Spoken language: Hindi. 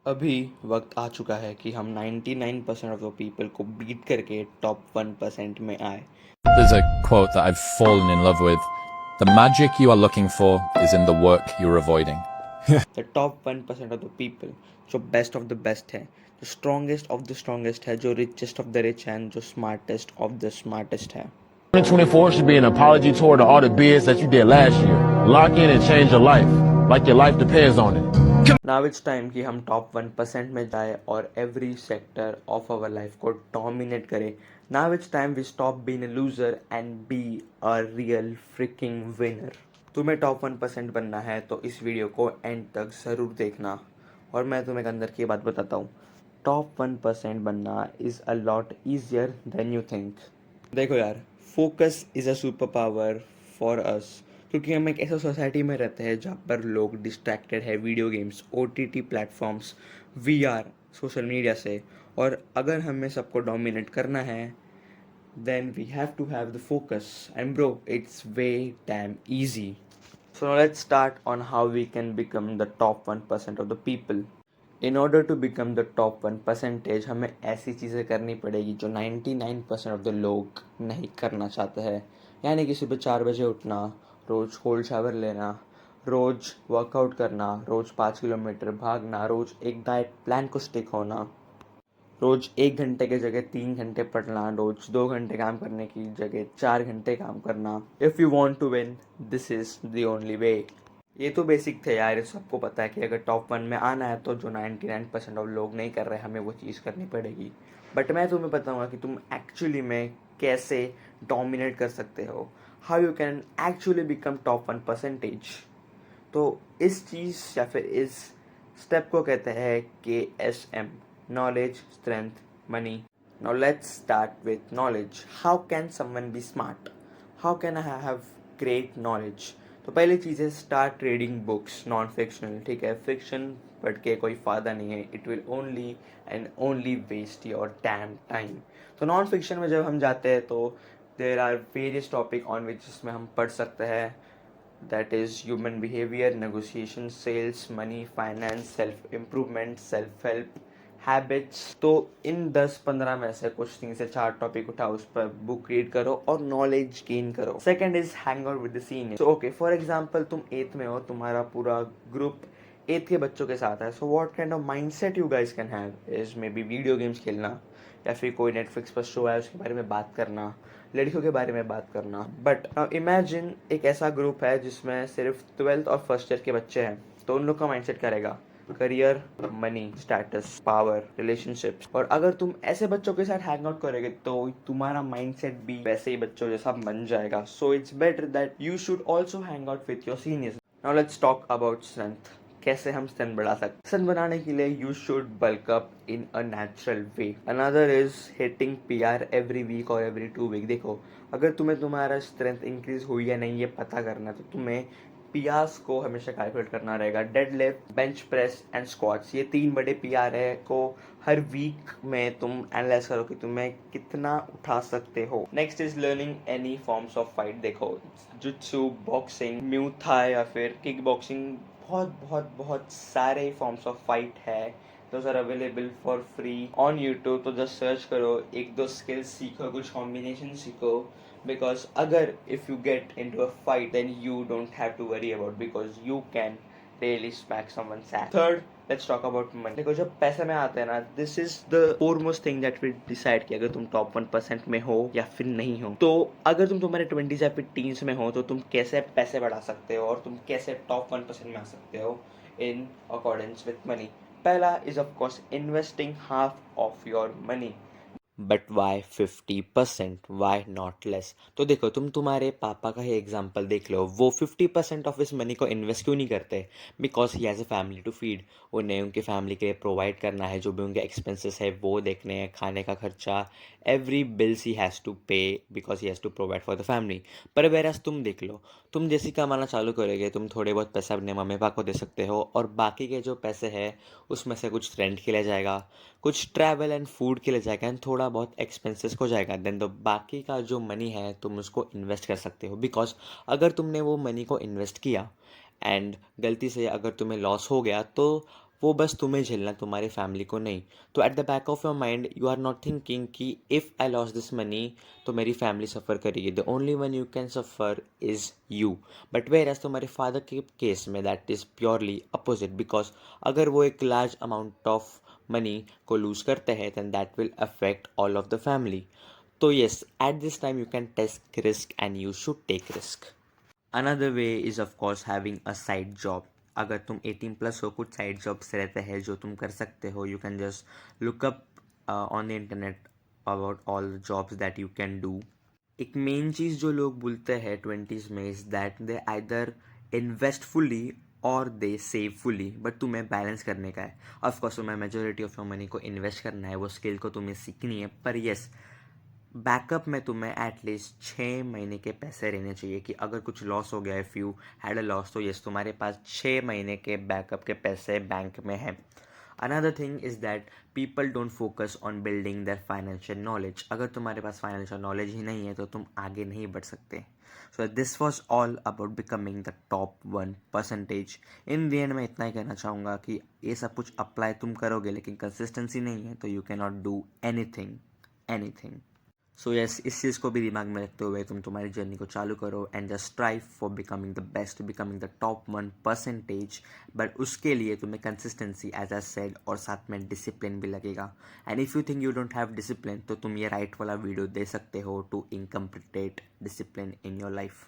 अभी वक्त आ चुका है कि हम 99% ऑफ द पीपल को बीट करके टॉप 1% में आए। There's a quote that I've fallen in love with. The magic you are looking for is in the work you're avoiding. The top 1% of the people जो बेस्ट ऑफ द बेस्ट है, जो स्ट्रॉन्गेस्ट ऑफ द स्ट्रॉन्गेस्ट है, जो रिचेस्ट ऑफ द रिच है, जो स्मार्टेस्ट ऑफ द स्मार्टेस्ट है। 2024 should be an apology tour to all the bids that you did last year. Lock in and change your life, like your life depends on it. Now it's time कि हम टॉप 1% में जाए और every sector of our life को डोमिनेट करें। Now it's time we stop being a loser and be a real freaking winner. तुम्हें टॉप 1% बनना है तो इस वीडियो को एंड तक ज़रूर देखना। और मैं तुम्हें एक अंदर की बात बताता हूँ, टॉप 1% बनना is a lot easier than you think. देखो यार, focus is a super power for us, क्योंकि हम एक ऐसा सोसाइटी में रहते हैं जहाँ पर लोग डिस्ट्रैक्टेड है video games, OTT platforms, VR, social media से। और अगर हमें सबको डोमिनेट करना है then we have to have the focus, and bro, it's way damn easy. So now let's start on how we can become the top 1% of the people. In order to become the top 1%, हमें ऐसी चीज़ें करनी पड़ेगी जो 99% ऑफ द लोग नहीं करना चाहते हैं। यानी कि सुबह 4 बजे उठना, रोज़ कोल्ड शावर लेना, रोज़ वर्कआउट करना, रोज़ 5 किलोमीटर भागना, रोज़ एक डाइट प्लान को स्टिक होना, रोज़ 1 घंटे की जगह 3 घंटे पढ़ना, रोज़ 2 घंटे काम करने की जगह 4 घंटे काम करना। If you want to win, this is the only way. ये तो बेसिक थे यार, सबको पता है कि अगर टॉप 1 में आना है तो जो 99% ऑफ लोग नहीं कर रहे, हमें वो चीज़ करनी पड़ेगी। बट मैं तुम्हें बताऊँगा कि तुम एक्चुअली में कैसे डोमिनेट कर सकते हो, how you can actually become top 1%। तो इस चीज़ या फिर इस स्टेप को कहते हैं KSM, knowledge, strength, money. Now let's start with knowledge. How can someone be smart? How can I have great knowledge? तो पहली चीज़ है start reading books, non fictional. ठीक है, फिक्शन पढ़ के कोई फ़ायदा नहीं है, it will only and only waste your damn time. तो नॉन फिक्शन में जब हम जाते हैं तो there are various topic on which जिसमें हम पढ़ सकते हैं, that is human behavior, negotiation, sales, money, finance, self improvement, self help, habits. तो इन 10-15 में से कुछ 3 से 4 टॉपिक उठाओ, उस पर बुक रीड करो और नॉलेज गेन करो। Second is hang out with the senior. So okay, for example तुम 8th में हो, तुम्हारा पूरा ग्रुप 8th के बच्चों के साथ है। So what kind of mindset you guys can have is may be video games खेलना, या फिर कोई नेटफ्लिक्स पर शो है उसके बारे में बात करना, लड़कियों के बारे में बात करना। बट इमेजिन एक ऐसा ग्रुप है जिसमें सिर्फ 12th और फर्स्ट ईयर के बच्चे हैं, तो उन लोग का माइंडसेट क्या रहेगा? Career, money, status, power, relationships. और अगर तुम ऐसे बच्चों के साथ हैंग आउट करोगे तो तुम्हारा माइंडसेट भी वैसे ही बच्चों जैसा बन जाएगा। So it's better that you should also hang out with your seniors. Now let's talk about strength. कैसे हम स्ट्रेंथ बढ़ा सकते? स्ट्रेंथ बनाने के लिए you should bulk up in a natural way. Another is hitting PR every week और एवरी 2 वीक। देखो, अगर तुम्हें तुम्हारा स्ट्रेंथ इंक्रीज हुई या नहीं ये पता करना है तो तुम्हें PRs को हमेशा कैलकुलेट करना रहेगा। Dead lift, bench press and squats, ये 3 बड़े PR है को हर वीक में तुम एनालाइज करो कि तुम्हें कितना उठा सकते हो। Next is learning any forms of fight. देखो, जुत्सु, बॉक्सिंग, म्यू थाई या फिर किक बॉक्सिंग, बहुत बहुत बहुत सारे फॉर्म्स ऑफ फाइट है। Those are available for free on YouTube. तो जस्ट सर्च करो, 1-2 स्किल्स सीखो, कुछ कॉम्बिनेशन सीखो। Because agar if you get into a fight, then you don't have to worry about, because you can really smack someone's ass. Third, let's talk about money. देखो, जब पैसे में आते हैं ना, this is the foremost thing that will decide कि अगर तुम टॉप 1% में हो या फिर नहीं हो। तो अगर तुम तुम्हारे 20s या फिर teens में हो तो तुम कैसे पैसे बढ़ा सकते हो और तुम कैसे टॉप 1% में आ सकते हो in accordance with money। पहला is of course investing half of your money। But why 50%, why not less? तो देखो, तुम तुम्हारे पापा का ही एग्जाम्पल देख लो, वो 50% ऑफ इस मनी को इन्वेस्ट क्यों नहीं करते? Because he has a family to feed. उन्हें उनकी फैमिली के लिए प्रोवाइड करना है, जो भी उनके एक्सपेंसेस है वो देखने हैं, खाने का खर्चा, every bills he has to pay because he has to provide for the family. पर वेराज तुम देख लो, तुम जैसी कमाना चालू करोगे, तुम थोड़े बहुत पैसा अपने मम्मी पापा को दे सकते हो और बाकी के जो पैसे हैं उसमें से कुछ रेंट के लिए जाएगा, कुछ ट्रैवल एंड फूड के लिए जाएगा एंड थोड़ा बहुत एक्सपेंसेस को जाएगा। देन तो बाकी का जो मनी है तुम उसको इन्वेस्ट कर सकते हो। बिकॉज अगर तुमने वो मनी को इन्वेस्ट किया एंड गलती से अगर तुम्हें लॉस हो गया तो वो बस तुम्हें झेलना, तुम्हारी फैमिली को नहीं। तो at the back of your mind you are not thinking कि if I lose this money तो मेरी फैमिली सफ़र करेगी। The only one you can suffer is you. But whereas तुम्हारे फादर के केस में that is purely opposite, because अगर वो एक लार्ज अमाउंट ऑफ मनी को लूज़ करते हैं then that will affect all of the family. तो yes, at this time you can take risk and you should take risk. Another way is of course having a side job. अगर तुम 18 प्लस हो, कुछ साइड जॉब्स रहते हैं जो तुम कर सकते हो. You can just look up on the internet about all the jobs that you can do. एक मेन चीज़ जो लोग बोलते हैं 20s में is that they either invest fully और दे सेव फुली. बट तुम्हें बैलेंस करने का है. ऑफकोर्स तुम्हें मेजोरिटी ऑफ योर मनी को इन्वेस्ट करना है, वो स्किल को तुम्हें सीखनी है. पर येस, बैकअप में तुम्हें एटलीस्ट 6 महीने के पैसे रहने चाहिए कि अगर कुछ लॉस हो गया, if you had a loss, तो यस तुम्हारे पास 6 महीने के बैकअप के पैसे बैंक में हैं. Another thing is that people don't focus on building their financial knowledge. अगर तुम्हारे पास फाइनेंशियल नॉलेज ही नहीं है तो तुम आगे नहीं बढ़ सकते. So this was all about becoming the top 1%. In the and मैं इतना ही कहना चाहूँगा कि ये सब कुछ अप्लाई तुम करोगे लेकिन कंसिस्टेंसी नहीं है तो you can not do anything. So yes, इस चीज़ को भी दिमाग में रखते हुए तुम तुम्हारी जर्नी को चालू करो and just strive for becoming the best, becoming the top 1%. But उसके लिए तुम्हें कंसिस्टेंसी एज आई सेड और साथ में डिसिप्लिन भी लगेगा. And if you think you don't have discipline तो तुम ये राइट वाला वीडियो दे सकते हो to incomplete discipline in your life.